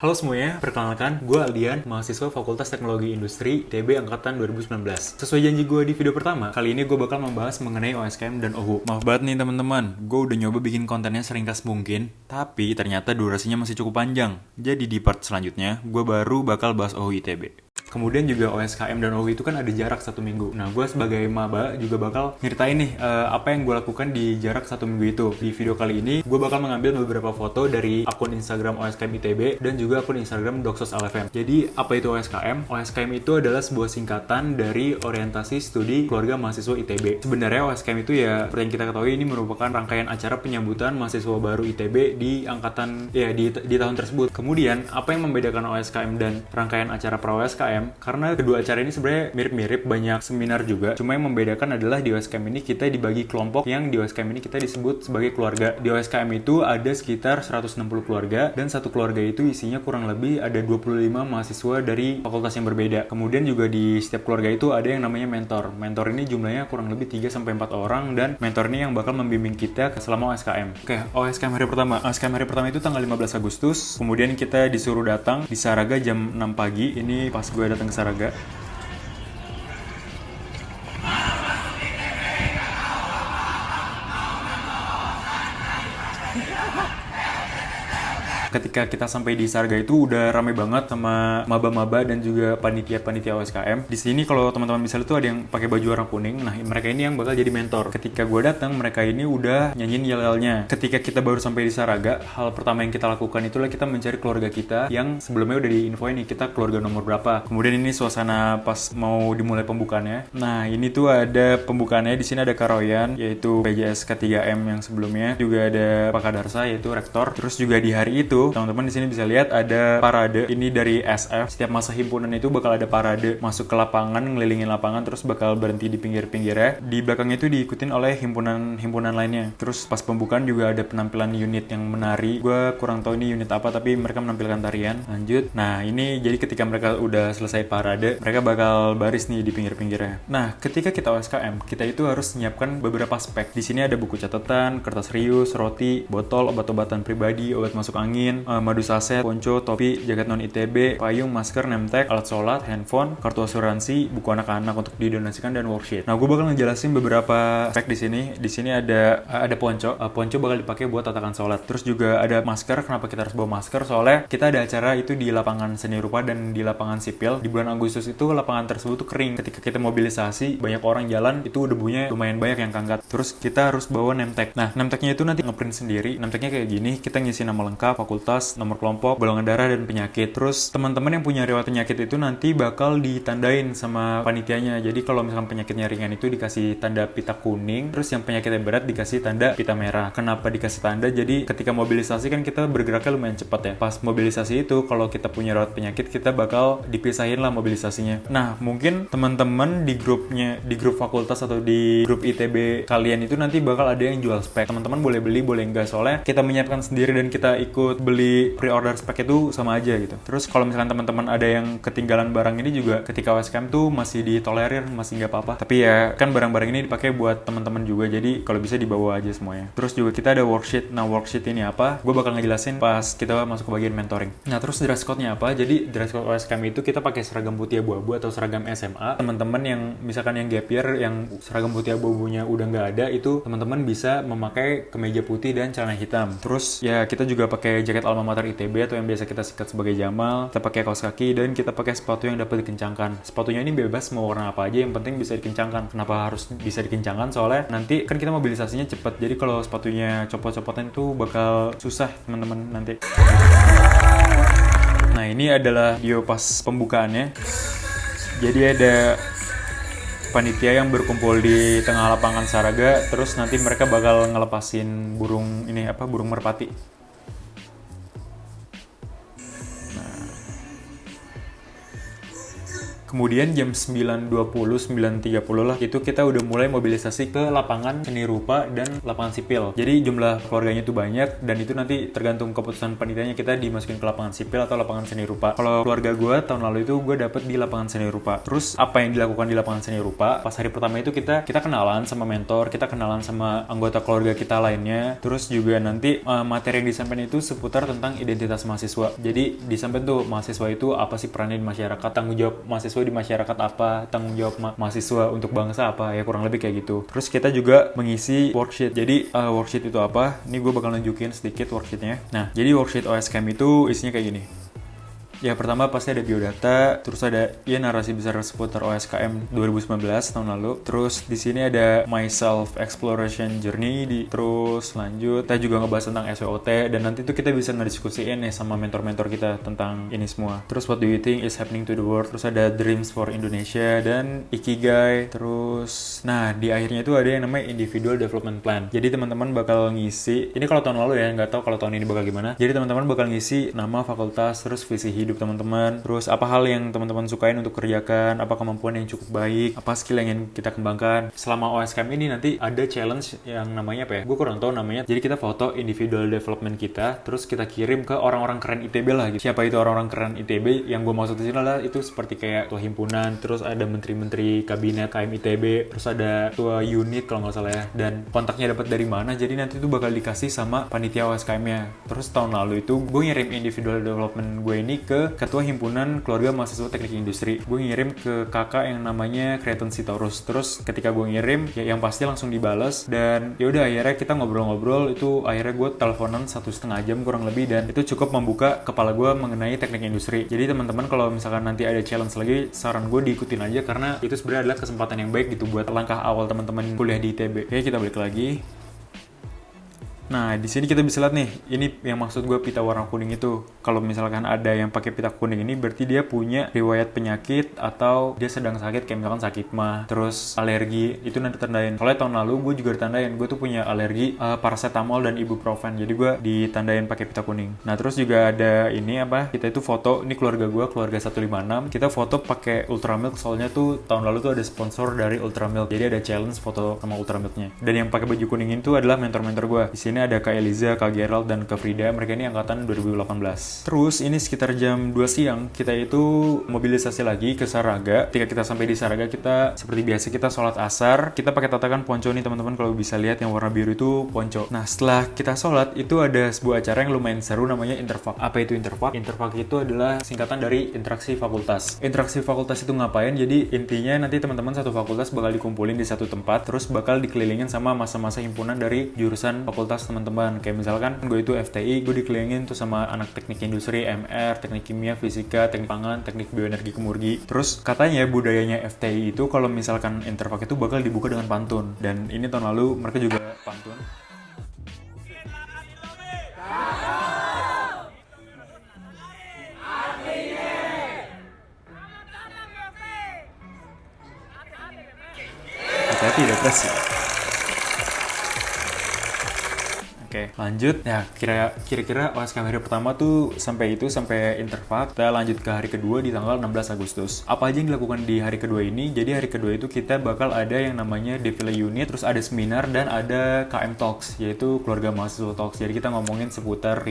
Halo semuanya, perkenalkan, gue Aldian, mahasiswa Fakultas Teknologi Industri, ITB Angkatan 2019. Sesuai janji gue di video pertama, kali ini gue bakal membahas mengenai OSKM dan OHU. Maaf banget nih teman-teman, gue udah nyoba bikin kontennya seringkas mungkin, tapi ternyata durasinya masih cukup panjang. Jadi di part selanjutnya, gue baru bakal bahas OHU ITB. Kemudian juga OSKM dan OHU itu kan ada jarak 1 minggu. Nah, gue sebagai maba juga bakal nyeritain nih apa yang gue lakukan di jarak 1 minggu itu. Di video kali ini, gue bakal mengambil beberapa foto dari akun Instagram OSKM ITB dan juga akun Instagram Doksos LFM. Jadi, apa itu OSKM? OSKM itu adalah sebuah singkatan dari Orientasi Studi Keluarga Mahasiswa ITB. Sebenarnya OSKM itu ya, seperti yang kita ketahui, ini merupakan rangkaian acara penyambutan mahasiswa baru ITB di angkatan, di tahun tersebut. Kemudian, apa yang membedakan OSKM dan rangkaian acara pra-OSKM? Karena kedua acara ini sebenarnya mirip-mirip, banyak seminar juga. Cuma yang membedakan adalah di OSKM ini kita dibagi kelompok, yang di OSKM ini kita disebut sebagai keluarga. Di OSKM itu ada sekitar 160 keluarga, dan satu keluarga itu isinya kurang lebih ada 25 mahasiswa dari fakultas yang berbeda. Kemudian juga di setiap keluarga itu ada yang namanya mentor. Mentor ini jumlahnya kurang lebih 3-4 orang, dan mentor ini yang bakal membimbing kita selama OSKM. Oke, OSKM hari pertama. OSKM hari pertama itu tanggal 15 Agustus. Kemudian kita disuruh datang di Saraga jam 6 pagi. Ini pas gue datang ke Saraga. Ketika kita sampai di Saraga itu udah rame banget sama maba-maba dan juga panitia-panitia OSKM. Di sini kalau teman-teman bisa lihat tuh ada yang pakai baju warna kuning. Nah, mereka ini yang bakal jadi mentor. Ketika gue datang, mereka ini udah nyanyiin yel-yelnya. Ketika kita baru sampai di Saraga, hal pertama yang kita lakukan itulah kita mencari keluarga kita yang sebelumnya udah diinfoin nih kita keluarga nomor berapa. Kemudian ini suasana pas mau dimulai pembukaannya. Nah, ini tuh ada pembukaannya. Di sini ada Karoyan, yaitu PJS K3M yang sebelumnya. Juga ada Pak Kadarsa, yaitu rektor. Terus juga di hari itu teman-teman di sini bisa lihat ada parade. Ini dari SF. Setiap masa himpunan itu bakal ada parade masuk ke lapangan, ngelilingin lapangan, terus bakal berhenti di pinggir-pinggirnya. Di belakangnya itu diikutin oleh himpunan lainnya. Terus pas pembukaan juga ada penampilan unit yang menari. Gue kurang tahu ini unit apa, tapi mereka menampilkan tarian. Lanjut. Nah, ini jadi ketika mereka udah selesai parade, mereka bakal baris nih di pinggir-pinggirnya. Nah, ketika kita OSKM, kita itu harus menyiapkan beberapa spek. Di sini ada buku catatan, kertas rius, roti, botol, obat-obatan pribadi, obat masuk angin, madu saset, ponco, topi, jaket non ITB, payung, masker, nemtek, alat sholat, handphone, kartu asuransi, buku anak-anak untuk didonasikan, dan worksheet. Nah, gue bakal ngejelasin beberapa spek di sini. Di sini ada ponco. Ponco bakal dipakai buat tatakan sholat. Terus juga ada masker. Kenapa kita harus bawa masker? Soalnya kita ada acara itu di lapangan seni rupa dan di lapangan sipil. Di bulan Agustus itu lapangan tersebut tuh kering. Ketika kita mobilisasi, banyak orang jalan, itu debunya lumayan banyak yang kangkat. Terus kita harus bawa nemtek. Nah, nemteknya itu nanti ngeprint sendiri. Nemteknya kayak gini. Kita ngisi nama lengkap, fakultas, nomor kelompok, golongan darah, dan penyakit. Terus teman-teman yang punya riwayat penyakit itu nanti bakal ditandain sama panitianya. Jadi kalau misalkan penyakitnya ringan itu dikasih tanda pita kuning, terus yang penyakitnya berat dikasih tanda pita merah. Kenapa dikasih tanda? Jadi ketika mobilisasi kan kita bergeraknya lumayan cepat ya. Pas mobilisasi itu kalau kita punya riwayat penyakit, kita bakal dipisahin lah mobilisasinya. Nah, mungkin teman-teman di grup fakultas atau di grup ITB kalian itu nanti bakal ada yang jual spek. Teman-teman boleh beli, boleh enggak, soalnya kita menyiapkan sendiri dan kita ikut beli pre-order spek itu sama aja gitu. Terus kalau misalkan teman-teman ada yang ketinggalan barang ini juga ketika OSKM tuh masih ditolerir, masih nggak apa-apa. Tapi ya kan barang-barang ini dipakai buat teman-teman juga, jadi kalau bisa dibawa aja semuanya. Terus juga kita ada worksheet. Nah, worksheet ini apa? Gue bakal ngejelasin pas kita masuk ke bagian mentoring. Nah, terus dress code-nya apa? Jadi dress code OSKM itu kita pakai seragam putih abu-abu atau seragam SMA. Teman-teman yang misalkan yang gap year yang seragam putih abu-abunya udah nggak ada, itu teman-teman bisa memakai kemeja putih dan celana hitam. Terus ya kita juga pakai jaket alma mater ITB atau yang biasa kita sikat sebagai jamal. Kita pakai kaos kaki dan kita pakai sepatu yang dapat dikencangkan. Sepatunya ini bebas mau warna apa aja, yang penting bisa dikencangkan. Kenapa harus bisa dikencangkan? Soalnya nanti kan kita mobilisasinya cepet. Jadi kalau sepatunya copot-copotan itu bakal susah teman-teman nanti. Nah, ini adalah video pas pembukaannya. Jadi ada panitia yang berkumpul di tengah lapangan Saraga. Terus nanti mereka bakal ngelepasin burung merpati. Kemudian jam 9.20, 9.30 lah, itu kita udah mulai mobilisasi ke lapangan seni rupa dan lapangan sipil. Jadi jumlah keluarganya itu banyak, dan itu nanti tergantung keputusan panitianya kita dimasukin ke lapangan sipil atau lapangan seni rupa. Kalau keluarga gue tahun lalu itu gue dapet di lapangan seni rupa. Terus apa yang dilakukan di lapangan seni rupa? Pas hari pertama itu kita kenalan sama mentor, kita kenalan sama anggota keluarga kita lainnya. Terus juga nanti materi yang disampaikan itu seputar tentang identitas mahasiswa. Jadi disampaikan tuh mahasiswa itu apa sih perannya di masyarakat, tanggung jawab mahasiswa di masyarakat apa, tanggung jawab mahasiswa untuk bangsa apa, ya kurang lebih kayak gitu. Terus kita juga mengisi worksheet. Jadi worksheet itu apa? Ini gue bakal nunjukin sedikit worksheetnya. Nah, jadi worksheet OSKM itu isinya kayak gini. Ya pertama pasti ada biodata, terus ada narasi besar seputar OSKM 2019 tahun lalu. Terus di sini ada my self exploration journey, terus lanjut kita juga ngebahas tentang SWOT, dan nanti tuh kita bisa ngediskusiin nih sama mentor-mentor kita tentang ini semua. Terus what do you think is happening to the world? Terus ada dreams for Indonesia dan ikigai. Terus nah di akhirnya itu ada yang namanya individual development plan. Jadi teman-teman bakal ngisi, ini kalau tahun lalu ya, nggak tahu kalau tahun ini bakal gimana. Jadi teman-teman bakal ngisi nama fakultas, terus visi hidup teman-teman, terus apa hal yang teman-teman sukain untuk kerjakan, apa kemampuan yang cukup baik, apa skill yang ingin kita kembangkan. Selama OSKM ini nanti ada challenge yang namanya apa ya, gue kurang tahu namanya. Jadi kita foto individual development kita, terus kita kirim ke orang-orang keren ITB lah gitu. Siapa itu orang-orang keren ITB? Yang gue maksud di sini adalah itu seperti kayak ketua himpunan, terus ada menteri-menteri kabinet KM ITB, terus ada ketua unit kalau nggak salah ya, dan kontaknya dapat dari mana. Jadi nanti itu bakal dikasih sama panitia OSKM-nya. Terus tahun lalu itu gue ngirim individual development gue ini ke ketua himpunan keluarga mahasiswa teknik industri. Gue ngirim ke kakak yang namanya Creaton Sitorus. Terus ketika gue ngirim, ya yang pasti langsung dibales, dan ya udah akhirnya kita ngobrol-ngobrol. Itu akhirnya gue teleponan 1,5 jam kurang lebih, dan itu cukup membuka kepala gue mengenai teknik industri. Jadi teman-teman kalau misalkan nanti ada challenge lagi, saran gue diikutin aja, karena itu sebenarnya adalah kesempatan yang baik gitu buat langkah awal teman-teman kuliah di ITB. Oke, kita balik lagi. Nah, di sini kita bisa lihat nih, ini yang maksud gue pita warna kuning itu. Kalau misalkan ada yang pakai pita kuning ini, berarti dia punya riwayat penyakit atau dia sedang sakit, kayak misalkan sakit mah, terus alergi, itu nanti ditandain. Soalnya tahun lalu gue juga ditandain, gue tuh punya alergi paracetamol dan ibuprofen, jadi gue ditandain pakai pita kuning. Nah, terus juga ada ini apa? Kita itu foto, ini keluarga gue, keluarga 156. Kita foto pakai Ultramilk, soalnya tuh tahun lalu tuh ada sponsor dari Ultramilk. Jadi ada challenge foto sama Ultramilknya. Dan yang pakai baju kuning itu adalah mentor-mentor gue. Di sini ada Kak Eliza, Kak Gerald, dan Kak Frida. Mereka ini angkatan 2018. Terus ini sekitar jam 2 siang kita itu mobilisasi lagi ke Saraga. Ketika kita sampai di Saraga, kita seperti biasa kita sholat asar. Kita pakai tatakan ponco nih teman-teman, kalau bisa lihat yang warna biru itu ponco. Nah, setelah kita sholat itu ada sebuah acara yang lumayan seru namanya Interfak. Apa itu Interfak? Interfak itu adalah singkatan dari interaksi fakultas. Interaksi fakultas itu ngapain? Jadi intinya nanti teman-teman satu fakultas bakal dikumpulin di satu tempat, terus bakal dikelilingin sama masa-masa himpunan dari jurusan fakultas teman-teman. Kayak misalkan gue itu FTI, gue dikelilingin tuh sama anak teknik industri, MR, teknik kimia, fisika, teknik pangan, teknik bioenergi kemurgi. Terus katanya budayanya FTI itu kalau misalkan Interfak itu bakal dibuka dengan pantun. Dan ini tahun lalu mereka juga pantun. Hati-hati depresi. Oke, lanjut. Ya, kira-kira OSKM hari pertama tuh sampai Interfak. Kita lanjut ke hari kedua di tanggal 16 Agustus. Apa aja yang dilakukan di hari kedua ini? Jadi hari kedua itu kita bakal ada yang namanya Defile Unit, terus ada seminar dan ada KM Talks, yaitu keluarga mahasiswa Talks. Jadi kita ngomongin seputar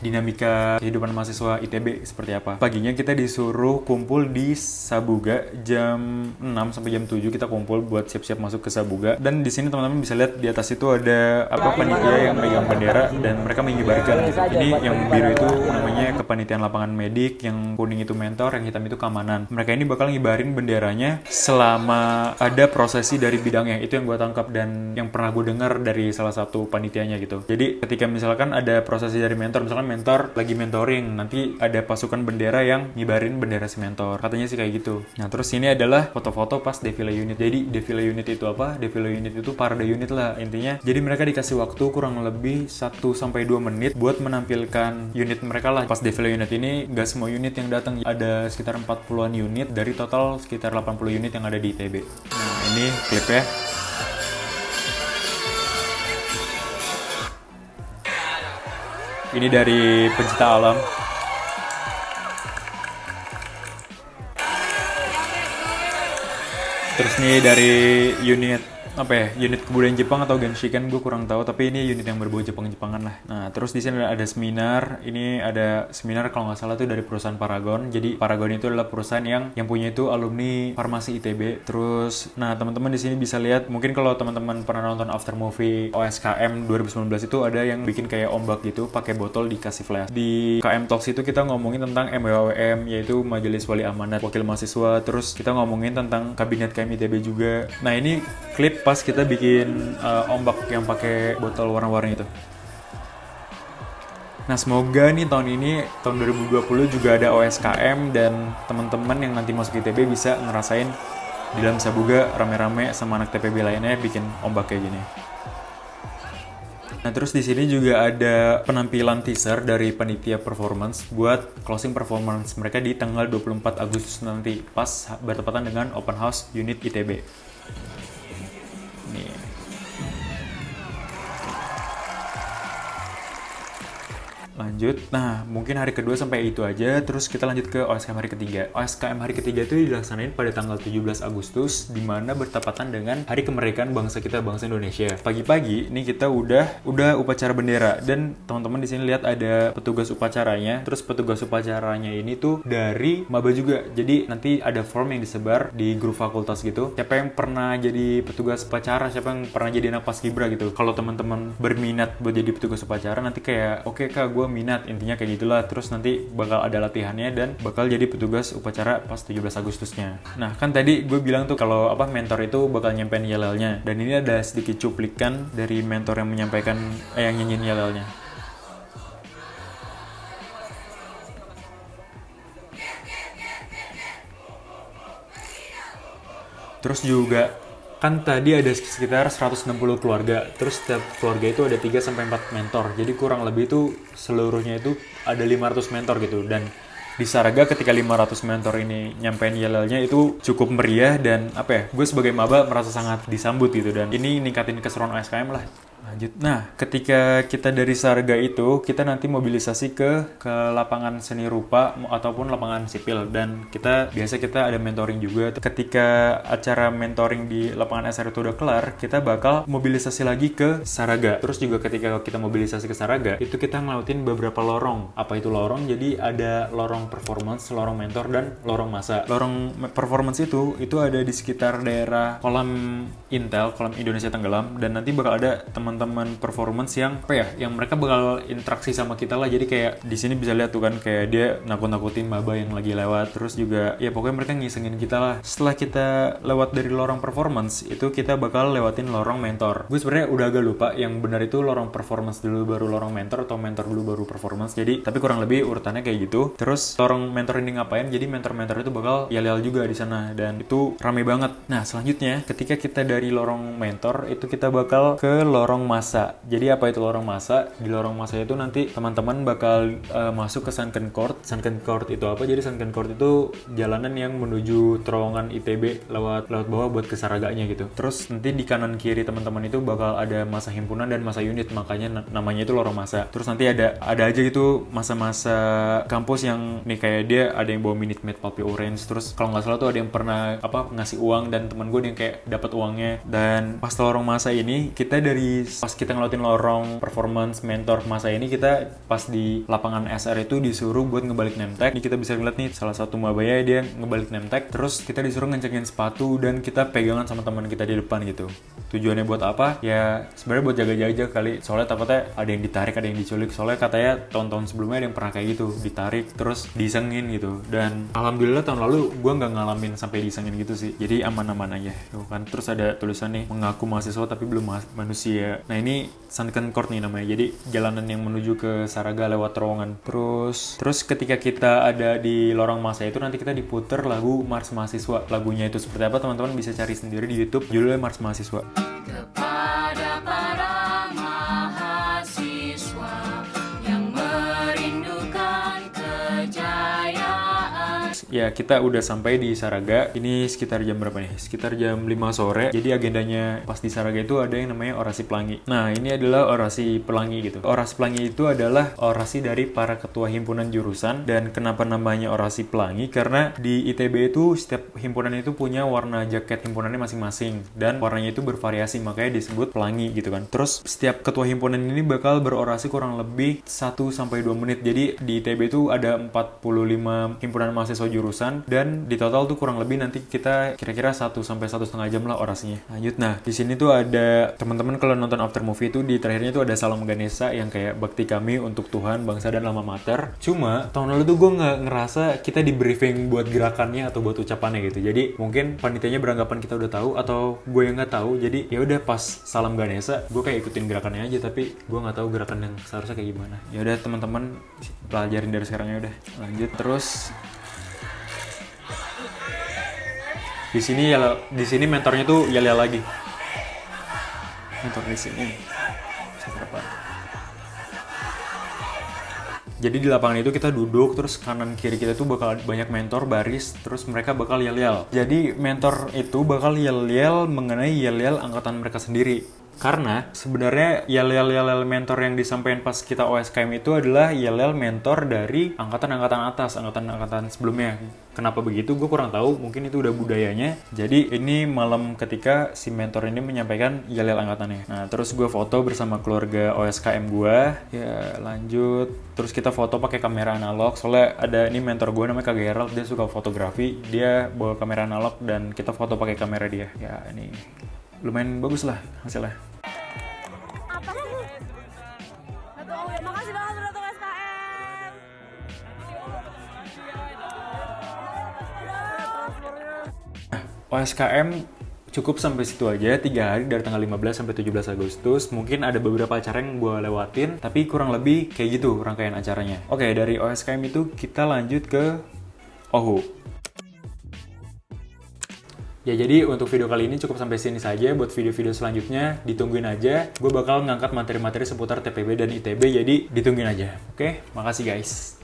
dinamika kehidupan mahasiswa ITB seperti apa. Paginya kita disuruh kumpul di Sabuga jam 6 sampai jam 7 kita kumpul buat siap-siap masuk ke Sabuga. Dan di sini teman-teman bisa lihat di atas itu ada panitia yang megang bendera dan mereka mengibarkan. Ini yang biru itu namanya kepanitiaan lapangan medik, yang kuning itu mentor, yang hitam itu keamanan. Mereka ini bakal ngibarin benderanya selama ada prosesi dari bidangnya. Itu yang gue tangkap dan yang pernah gue dengar dari salah satu panitianya gitu. Jadi ketika misalkan ada prosesi dari mentor, misalkan mentor lagi mentoring, nanti ada pasukan bendera yang ngibarin bendera si mentor. Katanya sih kayak gitu. Nah, terus ini adalah foto-foto pas defile unit. Jadi defile unit itu apa? Defile unit itu parade unit lah intinya. Jadi mereka dikasih waktu kurang lebih 1-2 menit buat menampilkan unit mereka lah. Pas defile unit ini gak semua unit yang datang, ada sekitar 40-an unit dari total sekitar 80 unit yang ada di ITB. Nah, ini klipnya. Ini dari pencinta alam. Terus nih dari unit apa ya, unit kebudayaan Jepang atau Genshiken gue kurang tahu, tapi ini unit yang berbau Jepang-Jepangan lah. Nah terus di sini ada seminar, ini ada seminar kalau nggak salah tuh dari perusahaan Paragon. Jadi Paragon itu adalah perusahaan yang punya itu alumni farmasi ITB. Terus nah teman-teman di sini bisa lihat, mungkin kalau teman-teman pernah nonton after movie OSKM 2019 itu ada yang bikin kayak ombak gitu pakai botol dikasih flash. Di KM Talks itu kita ngomongin tentang MWWM, yaitu Majelis Wali Amanat Wakil Mahasiswa. Terus kita ngomongin tentang kabinet KM ITB juga. Nah ini klip pas kita bikin ombak yang pakai botol warna-warni itu. Nah semoga nih tahun ini, tahun 2020 juga ada OSKM dan teman-teman yang nanti masuk ITB bisa ngerasain di dalam Sabuga rame-rame sama anak TPB lainnya bikin ombak kayak gini. Nah terus di sini juga ada penampilan teaser dari panitia performance buat closing performance mereka di tanggal 24 Agustus nanti, pas bertepatan dengan open house unit ITB. Nih. Lanjut, nah mungkin hari kedua sampai itu aja, terus kita lanjut ke OSKM hari ketiga. OSKM hari ketiga itu dilaksanain pada tanggal 17 Agustus, dimana bertepatan dengan hari kemerdekaan bangsa kita, bangsa Indonesia. Pagi-pagi nih kita udah upacara bendera, dan teman-teman di sini lihat ada petugas upacaranya. Terus petugas upacaranya ini tuh dari maba juga, jadi nanti ada form yang disebar di grup fakultas gitu. Siapa yang pernah jadi petugas upacara, siapa yang pernah jadi anak paskibra gitu. Kalau teman-teman berminat buat jadi petugas upacara, nanti kayak oke kak gue minat, intinya kayak gitulah. Terus nanti bakal ada latihannya dan bakal jadi petugas upacara pas 17 Agustusnya. Nah kan tadi gue bilang tuh kalau mentor itu bakal nyampein yel-yelnya, dan ini ada sedikit cuplikan dari mentor yang menyampaikan yang nyanyiin yel-yelnya. Terus juga kan tadi ada sekitar 160 keluarga, terus setiap keluarga itu ada 3-4 mentor, jadi kurang lebih itu seluruhnya itu ada 500 mentor gitu. Dan di Saraga ketika 500 mentor ini nyampein yel-yelnya itu cukup meriah, dan gue sebagai maba merasa sangat disambut gitu, dan ini ningkatin keseruan OSKM lah. Lanjut. Nah, ketika kita dari Sarga itu, kita nanti mobilisasi ke lapangan seni rupa ataupun lapangan sipil, dan kita ada mentoring juga. Ketika acara mentoring di lapangan SR itu udah kelar, kita bakal mobilisasi lagi ke Saraga. Terus juga ketika kita mobilisasi ke Saraga, itu kita ngelautin beberapa lorong. Apa itu lorong? Jadi ada lorong performance, lorong mentor, dan lorong masa. Lorong performance itu ada di sekitar daerah kolam Intel, kolam Indonesia Tenggelam, dan nanti bakal ada teman-teman performance yang yang mereka bakal interaksi sama kita lah. Jadi kayak di sini bisa lihat tuh kan, kayak dia nakut-nakutin maba yang lagi lewat. Terus juga ya pokoknya mereka ngisengin kita lah. Setelah kita lewat dari lorong performance itu, kita bakal lewatin lorong mentor. Gue sebenarnya udah agak lupa yang benar itu lorong performance dulu baru lorong mentor, atau mentor dulu baru performance. Jadi tapi kurang lebih urutannya kayak gitu. Terus lorong mentor ini ngapain? Jadi mentor-mentor itu bakal yel-yel juga di sana, dan itu rame banget. Nah selanjutnya ketika kita dari lorong mentor itu, kita bakal ke lorong masa. Jadi apa itu lorong masa? Di lorong masa itu nanti teman-teman bakal masuk ke Sunken Court. Sunken Court itu apa? Jadi Sunken Court itu jalanan yang menuju terowongan ITB lewat bawah buat ke Saraganya gitu. Terus nanti di kanan kiri teman-teman itu bakal ada masa himpunan dan masa unit, makanya namanya itu lorong masa. Terus nanti ada aja gitu masa-masa kampus yang nih kayak dia ada yang bawa Minute Maid Pulpy Orange. Terus kalau nggak salah tuh ada yang pernah ngasih uang, dan teman gue yang kayak dapat uangnya. Dan pas lorong masa ini, kita pas kita ngelotin lorong performance mentor masa ini, kita pas di lapangan SR itu disuruh buat ngebalik name tag. Ini kita bisa ngeliat nih salah satu mabaya dia ngebalik name tag, terus kita disuruh ngecengin sepatu dan kita pegangan sama teman kita di depan gitu. Tujuannya buat apa? Ya sebenarnya buat jaga-jaga kali, soalnya takutnya ada yang ditarik, ada yang diculik. Soalnya katanya tahun-tahun sebelumnya ada yang pernah kayak gitu, ditarik terus disengin gitu. Dan alhamdulillah tahun lalu gue nggak ngalamin sampai disengin gitu sih, jadi aman-aman aja tuh kan. Terus ada tulisan nih, mengaku mahasiswa tapi belum manusia. Nah ini Sunken Court nih namanya, jadi jalanan yang menuju ke Saraga lewat terowongan. Terus ketika kita ada di lorong masa itu, nanti kita diputer lagu Mars Mahasiswa. Lagunya itu seperti apa teman-teman bisa cari sendiri di YouTube, judulnya Mars Mahasiswa. Kepada para mahasiswa yang merindukan kejayaan. Ya, kita udah sampai di Saraga. Ini sekitar jam berapa nih? Sekitar jam 5 sore. Jadi agendanya pas di Saraga itu ada yang namanya orasi pelangi. Nah, ini adalah orasi pelangi gitu. Orasi pelangi itu adalah orasi dari para ketua himpunan jurusan. Dan kenapa namanya orasi pelangi? Karena di ITB itu setiap himpunan itu punya warna jaket himpunannya masing-masing. Dan warnanya itu bervariasi, makanya disebut pelangi gitu kan. Terus setiap ketua himpunan ini bakal berorasi kurang lebih 1-2 menit. Jadi di ITB itu ada 45 himpunan mahasiswa jurusan dan di total tuh kurang lebih nanti kita kira-kira 1-1,5 jam lah orasinya. Lanjut, nah di sini tuh ada teman-teman kalau nonton after movie itu di terakhirnya tuh ada Salam Ganesha yang kayak bakti kami untuk Tuhan, bangsa dan alma mater. Cuma tahun lalu tuh gue nggak ngerasa kita di briefing buat gerakannya atau buat ucapannya gitu. Jadi mungkin panitianya beranggapan kita udah tahu atau gue yang nggak tahu. Jadi ya udah pas Salam Ganesha gue kayak ikutin gerakannya aja, tapi gue nggak tahu gerakan yang seharusnya kayak gimana. Ya udah teman-teman pelajarin dari sekarang ya udah. Lanjut terus. Di sini mentornya tuh yel-yel lagi. Mentor di sini. Berapa? Jadi di lapangan itu kita duduk, terus kanan kiri kita tuh bakal banyak mentor baris, terus mereka bakal yel-yel. Jadi mentor itu bakal yel-yel mengenai yel-yel angkatan mereka sendiri. Karena sebenarnya yel-yel mentor yang disampaikan pas kita OSKM itu adalah yel-yel mentor dari angkatan-angkatan atas, angkatan-angkatan sebelumnya. Kenapa begitu? Gue kurang tahu, mungkin itu udah budayanya. Jadi ini malam ketika si mentor ini menyampaikan yel-yel angkatannya. Nah, terus gue foto bersama keluarga OSKM gue. Ya, lanjut. Terus kita foto pakai kamera analog. Soalnya ada ini mentor gue namanya Kak Gerald, dia suka fotografi. Dia bawa kamera analog dan kita foto pakai kamera dia. Ya, ini lumayan bagus lah hasilnya. Apa sih? Makasih banget udah tuh SKM. OSKM cukup sampai situ aja, 3 hari dari tanggal 15 sampai 17 Agustus. Mungkin ada beberapa acara yang gue lewatin, tapi kurang lebih kayak gitu rangkaian acaranya. Oke, dari OSKM itu kita lanjut ke OHU. Ya, jadi untuk video kali ini cukup sampai sini saja. Buat video-video selanjutnya ditungguin aja. Gue bakal ngangkat materi-materi seputar TPB dan ITB, jadi ditungguin aja. Oke, makasih guys.